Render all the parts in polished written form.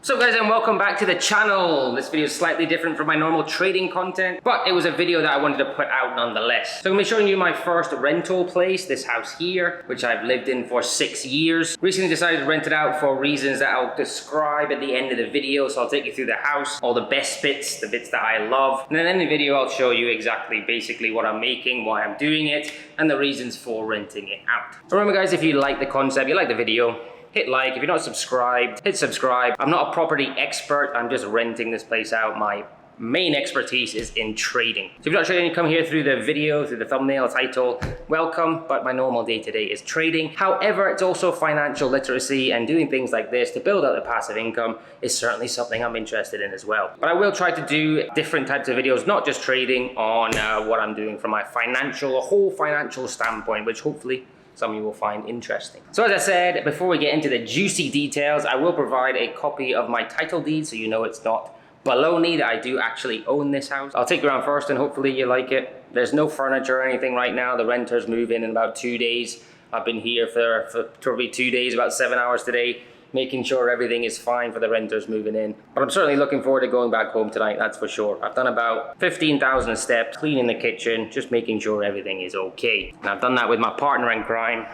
So guys, and welcome back to the channel. This video is slightly different from my normal trading content, but it was a video that I wanted to put out nonetheless. So I'm going to be showing you my first rental place, this house here, which I've lived in for 6 years. Recently decided to rent it out for reasons that I'll describe at the end of the video. So I'll take you through the house, all the best bits, the bits that I love. And then in the video, I'll show you basically what I'm making, why I'm doing it, and the reasons for renting it out. Remember guys, if you like the concept, you like the video, hit like. If you're not subscribed, hit subscribe. I'm not a property expert, I'm just renting this place out. My main expertise is in trading. So if you're not trading, come here through the video, through the thumbnail, title, welcome, but my normal day-to-day is trading. However, it's also financial literacy, and doing things like this to build out the passive income is certainly something I'm interested in as well. But I will try to do different types of videos, not just trading, on what I'm doing from my whole financial standpoint, which hopefully some of you will find interesting. So as I said, before we get into the juicy details, I will provide a copy of my title deed so you know it's not baloney, that I do actually own this house. I'll take you around first and hopefully you like it. There's no furniture or anything right now. The renters move in about 2 days. I've been here for probably 2 days, about 7 hours today, making sure everything is fine for the renters moving in. But I'm certainly looking forward to going back home tonight, that's for sure. I've done about 15,000 steps, cleaning the kitchen, just making sure everything is okay. And I've done that with my partner in crime.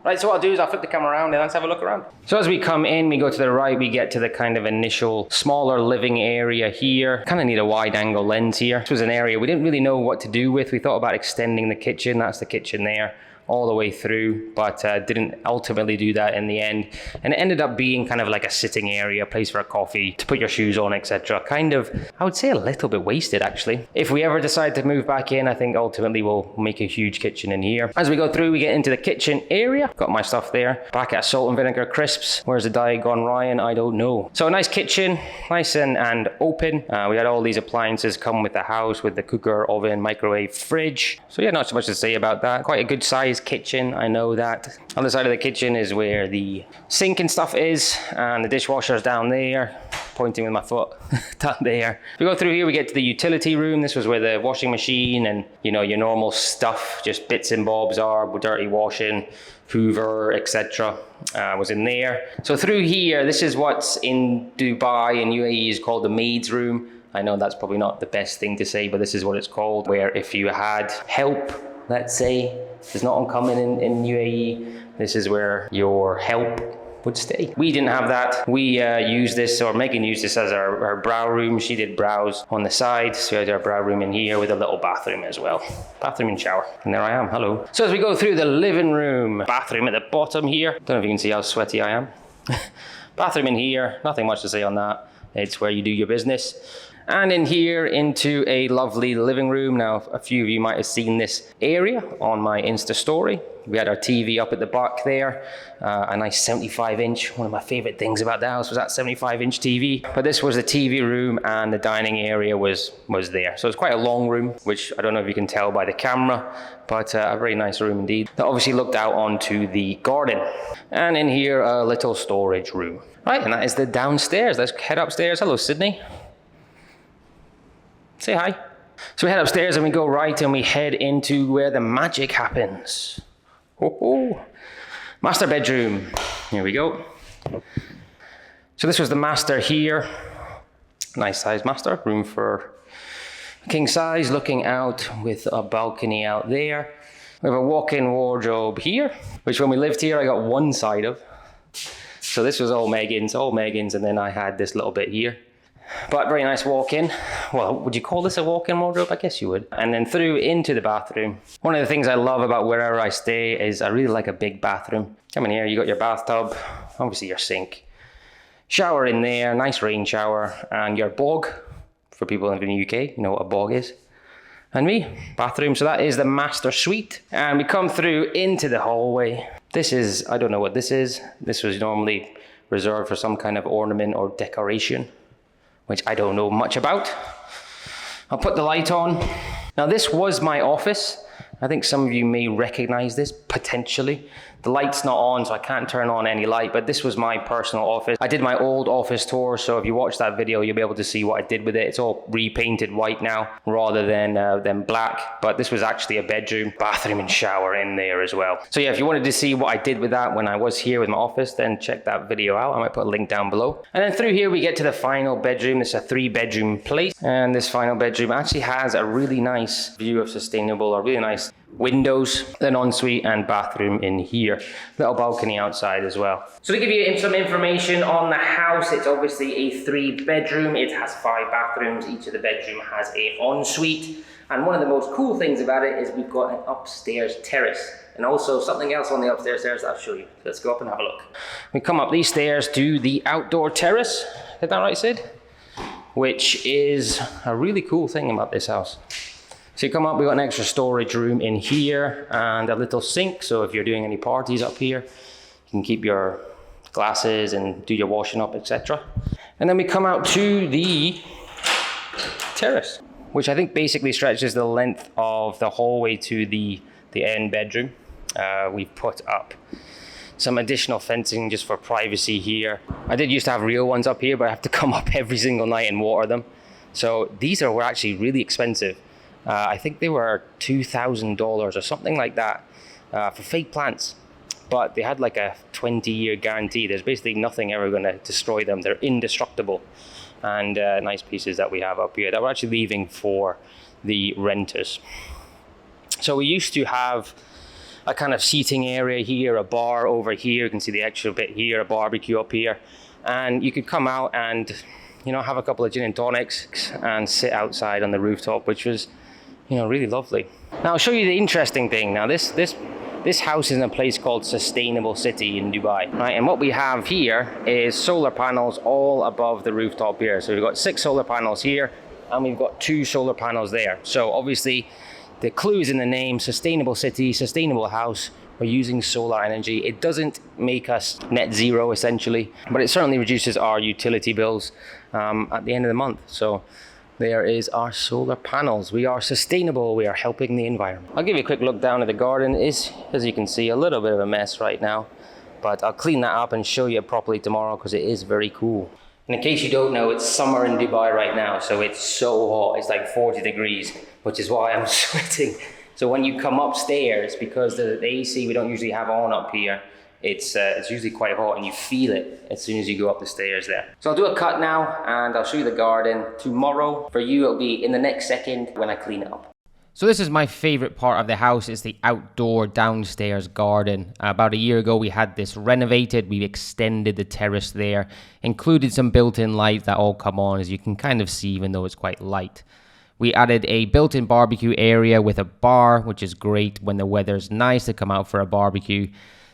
Right, so what I'll do is I'll flip the camera around and let's have a look around. So as we come in, we go to the right, we get to the kind of initial smaller living area here. Kind of need a wide angle lens here. This was an area we didn't really know what to do with. We thought about extending the kitchen, that's the kitchen there, all the way through, but didn't ultimately do that in the end. And it ended up being kind of like a sitting area, a place for a coffee, to put your shoes on, etc. Kind of, I would say a little bit wasted actually. If we ever decide to move back in, I think ultimately we'll make a huge kitchen in here. As we go through, we get into the kitchen area. Got my stuff there. Packet of salt and vinegar crisps. Where's the diet gone Ryan? I don't know. So a nice kitchen, nice and open. We had all these appliances come with the house, with the cooker, oven, microwave, fridge. So yeah, not so much to say about that. Quite a good size kitchen, I know that. On the side of the kitchen is where the sink and stuff is, and the dishwasher's down there, pointing with my foot, down there. If we go through here, we get to the utility room. This was where the washing machine and, you know, your normal stuff, just bits and bobs are, dirty washing, Hoover, etc. Was in there. So through here, this is what's in Dubai and UAE is called the maid's room. I know that's probably not the best thing to say, but this is what it's called, where if you had help, let's say, it's not uncommon in UAE, this is where your help would stay. We didn't have that. We used this, or Megan used this as our brow room. She did brows on the side, so we had our brow room in here with a little bathroom as well. Bathroom and shower. And there I am, hello. So as we go through the living room, bathroom at the bottom here. Don't know if you can see how sweaty I am. Bathroom in here, nothing much to say on that. It's where you do your business. And in here into a lovely living room. Now, a few of you might have seen this area on my Insta story. We had our TV up at the back there, a nice 75-inch. One of my favorite things about the house was that 75-inch TV. But this was the TV room, and the dining area was there. So it's quite a long room, which I don't know if you can tell by the camera, but a very nice room indeed. That obviously looked out onto the garden. And in here, a little storage room. Right, and that is the downstairs. Let's head upstairs. Hello, Sydney. Say hi. So we head upstairs and we go right and we head into where the magic happens. Oh, master bedroom. Here we go. So this was the master here. Nice size master, room for king size, looking out with a balcony out there. We have a walk-in wardrobe here, which when we lived here, I got one side of. So this was all Megan's, and then I had this little bit here. But very nice walk-in. Well, would you call this a walk-in wardrobe? I guess you would. And then through into the bathroom. One of the things I love about wherever I stay is I really like a big bathroom. Come in here, you got your bathtub, obviously your sink. Shower in there, nice rain shower, and your bog. For people in the UK, you know what a bog is. And me, bathroom. So that is the master suite. And we come through into the hallway. This is, I don't know what this is. This was normally reserved for some kind of ornament or decoration, which I don't know much about. I'll put the light on. Now this was my office. I think some of you may recognize this, potentially. The light's not on, so I can't turn on any light, but this was my personal office. I did my old office tour, so if you watch that video, you'll be able to see what I did with it. It's all repainted white now rather than black, but this was actually a bedroom, bathroom and shower in there as well. So yeah, if you wanted to see what I did with that when I was here with my office, then check that video out. I might put a link down below. And then through here we get to the final bedroom. It's a 3-bedroom place, and this final bedroom actually has a really nice view of sustainable, a really nice windows, an ensuite and bathroom in here. Little balcony outside as well. So to give you some information on the house, it's obviously a 3-bedroom. It has 5 bathrooms. Each of the bedroom has a ensuite. And one of the most cool things about it is we've got an upstairs terrace. And also something else on the upstairs terrace I'll show you. So let's go up and have a look. We come up these stairs to the outdoor terrace. Is that right, Sid? Which is a really cool thing about this house. So you come up, we've got an extra storage room in here and a little sink. So if you're doing any parties up here, you can keep your glasses and do your washing up, etc. And then we come out to the terrace, which I think basically stretches the length of the hallway to the end bedroom. We've put up some additional fencing just for privacy here. I did used to have real ones up here, but I have to come up every single night and water them. So these were actually really expensive. I think they were $2,000 or something like that for fake plants. But they had like a 20-year guarantee. There's basically nothing ever going to destroy them. They're indestructible. And nice pieces that we have up here that we're actually leaving for the renters. So we used to have a kind of seating area here, a bar over here. You can see the extra bit here, a barbecue up here. And you could come out and, you know, have a couple of gin and tonics and sit outside on the rooftop, which was, you know, really lovely. Now I'll show you the interesting thing. Now this house is in a place called Sustainable City in Dubai, right? And what we have here is solar panels all above the rooftop here. So we've got 6 solar panels here and we've got 2 solar panels there. So obviously the clue is in the name, Sustainable City, Sustainable House. We're using solar energy. It doesn't make us net zero essentially, but it certainly reduces our utility bills at the end of the month. So there is our solar panels. We are sustainable. We are helping the environment. I'll give you a quick look down at the garden. It is, as you can see, a little bit of a mess right now, but I'll clean that up and show you properly tomorrow because it is very cool. And in case you don't know, it's summer in Dubai right now, so it's so hot. It's like 40 degrees, which is why I'm sweating. So when you come upstairs, because the AC we don't usually have on up here, it's usually quite hot and you feel it as soon as you go up the stairs there. So I'll do a cut now and I'll show you the garden tomorrow. For you, it'll be in the next second when I clean it up. So this is my favorite part of the house, is the outdoor downstairs garden. About a year ago, we had this renovated. We extended the terrace there, included some built-in lights that all come on, as you can kind of see, even though it's quite light. We added a built-in barbecue area with a bar, which is great when the weather's nice to come out for a barbecue.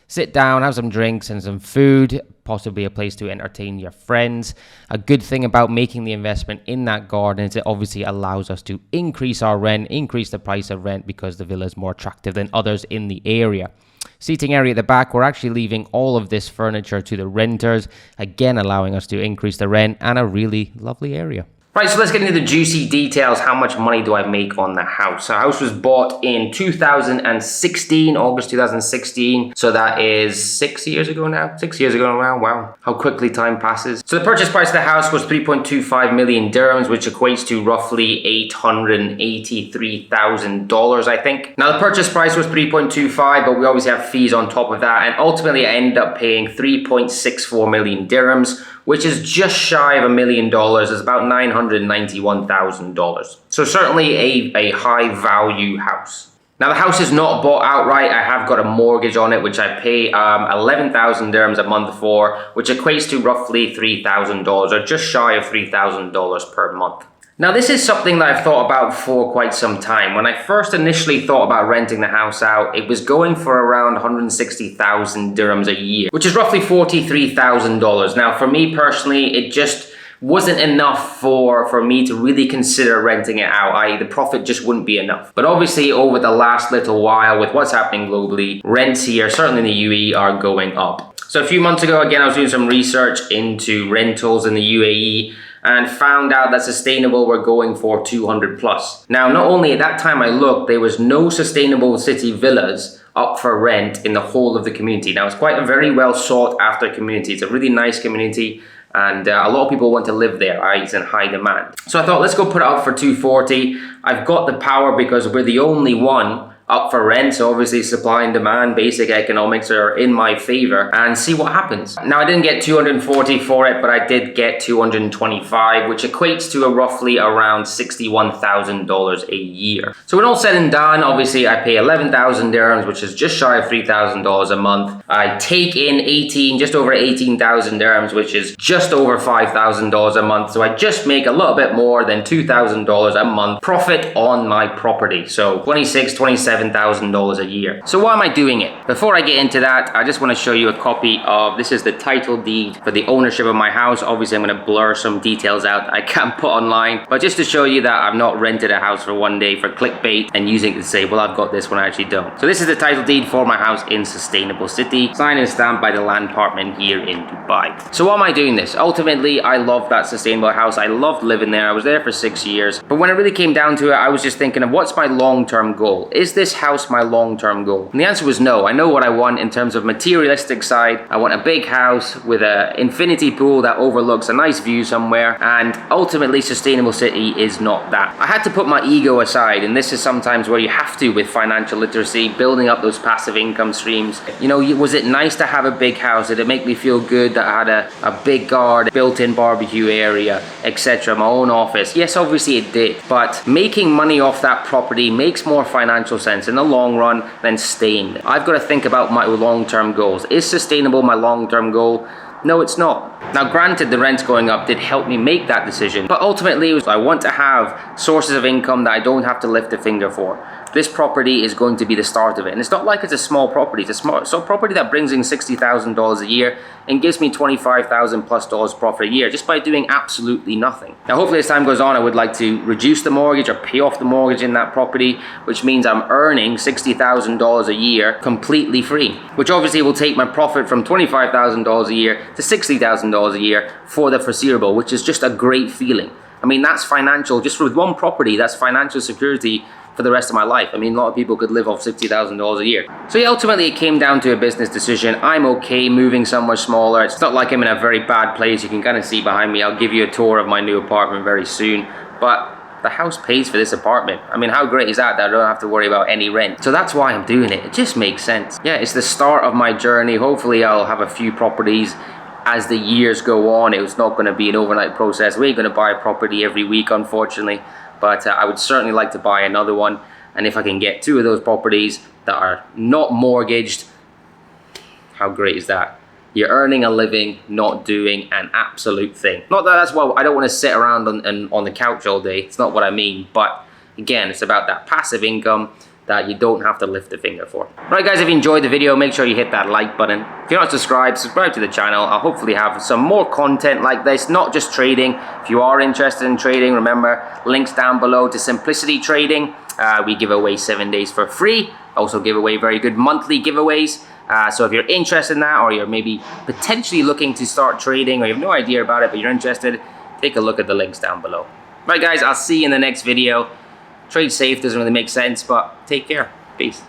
Sit down, have some drinks and some food, possibly a place to entertain your friends. A good thing about making the investment in that garden is it obviously allows us to increase our rent, increase the price of rent because the villa is more attractive than others in the area. Seating area at the back, we're actually leaving all of this furniture to the renters, again allowing us to increase the rent, and a really lovely area. Right, so let's get into the juicy details. How much money do I make on the house? So the house was bought in 2016, August 2016. So that is 6 years ago now. 6 years ago now, wow. How quickly time passes. So the purchase price of the house was 3.25 million dirhams, which equates to roughly $883,000, I think. Now the purchase price was 3.25, but we obviously have fees on top of that. And ultimately I ended up paying 3.64 million dirhams, which is just shy of $1 million. It's about $991,000. So certainly a high value house. Now the house is not bought outright. I have got a mortgage on it, which I pay 11,000 dirhams a month for, which equates to roughly $3,000 or just shy of $3,000 per month. Now this is something that I've thought about for quite some time. When I first initially thought about renting the house out, it was going for around 160,000 dirhams a year, which is roughly $43,000. Now for me personally, it just wasn't enough for me to really consider renting it out, i.e. the profit just wouldn't be enough. But obviously over the last little while with what's happening globally, rents here, certainly in the UAE, are going up. So a few months ago, again, I was doing some research into rentals in the UAE and found out that sustainable were going for 200 plus. Now, not only at that time I looked, there was no sustainable city villas up for rent in the whole of the community. Now, it's quite a very well sought after community. It's a really nice community, and a lot of people want to live there, right? It's in high demand. So I thought, let's go put it up for 240. I've got the power because we're the only one up for rent, so obviously supply and demand, basic economics are in my favor, and see what happens. Now, I didn't get 240 for it, but I did get 225, which equates to a roughly around $61,000 a year. So when all said and done, obviously I pay 11,000 dirhams, which is just shy of $3,000 a month. I take in just over 18,000 dirhams, which is just over $5,000 a month. So I just make a little bit more than $2,000 a month profit on my property. So $27,000 a year. So why am I doing it? Before I get into that, I just want to show you a copy of, this is the title deed for the ownership of my house. Obviously, I'm going to blur some details out I can't put online, but just to show you that I've not rented a house for one day for clickbait and using it to say, well, I've got this when I actually don't. So this is the title deed for my house in Sustainable City, signed and stamped by the land department here in Dubai. So why am I doing this? Ultimately, I love that sustainable house. I loved living there. I was there for 6 years. But when it really came down to it, I was just thinking of what's my long-term goal? Is this house my long-term goal? And the answer was no. I know what I want in terms of materialistic side. I want a big house with an infinity pool that overlooks a nice view somewhere, and ultimately Sustainable City is not that. I had to put my ego aside, and this is sometimes where you have to with financial literacy, building up those passive income streams. You know, was it nice to have a big house? Did it make me feel good that I had a big garden, built-in barbecue area, etc., my own office? Yes, obviously it did, but making money off that property makes more financial sense in the long run than staying there. I've got to think about my long-term goals. Is sustainable my long-term goal? No, it's not. Now, granted, the rents going up did help me make that decision, but ultimately, I want to have sources of income that I don't have to lift a finger for. This property is going to be the start of it. And it's not like it's a small property. It's a property that brings in $60,000 a year and gives me $25,000 plus profit a year just by doing absolutely nothing. Now, hopefully as time goes on, I would like to reduce the mortgage or pay off the mortgage in that property, which means I'm earning $60,000 a year completely free, which obviously will take my profit from $25,000 a year to $60,000 a year for the foreseeable, which is just a great feeling. I mean, that's financial, just with one property, that's financial security for the rest of my life. I mean, a lot of people could live off $60,000 a year. So yeah, ultimately it came down to a business decision. I'm okay moving somewhere smaller. It's not like I'm in a very bad place. You can kind of see behind me. I'll give you a tour of my new apartment very soon. But the house pays for this apartment. I mean, how great is that I don't have to worry about any rent? So that's why I'm doing it. It just makes sense. Yeah, it's the start of my journey. Hopefully I'll have a few properties as the years go on. It's not going to be an overnight process. We ain't going to buy a property every week, unfortunately. But I would certainly like to buy another one. And if I can get 2 of those properties that are not mortgaged, how great is that? You're earning a living, not doing an absolute thing. Not that that's why I don't want to sit around on the couch all day. It's not what I mean. But again, it's about that passive income that you don't have to lift a finger for. Right guys, if you enjoyed the video, make sure you hit that like button. If you're not subscribed, subscribe to the channel. I'll hopefully have some more content like this, not just trading. If you are interested in trading, remember, links down below to Simplicity Trading. We give away 7 days for free. Also give away very good monthly giveaways. So if you're interested in that, or you're maybe potentially looking to start trading, or you have no idea about it, but you're interested, take a look at the links down below. Right guys, I'll see you in the next video. Trade safe doesn't really make sense, but take care. Peace.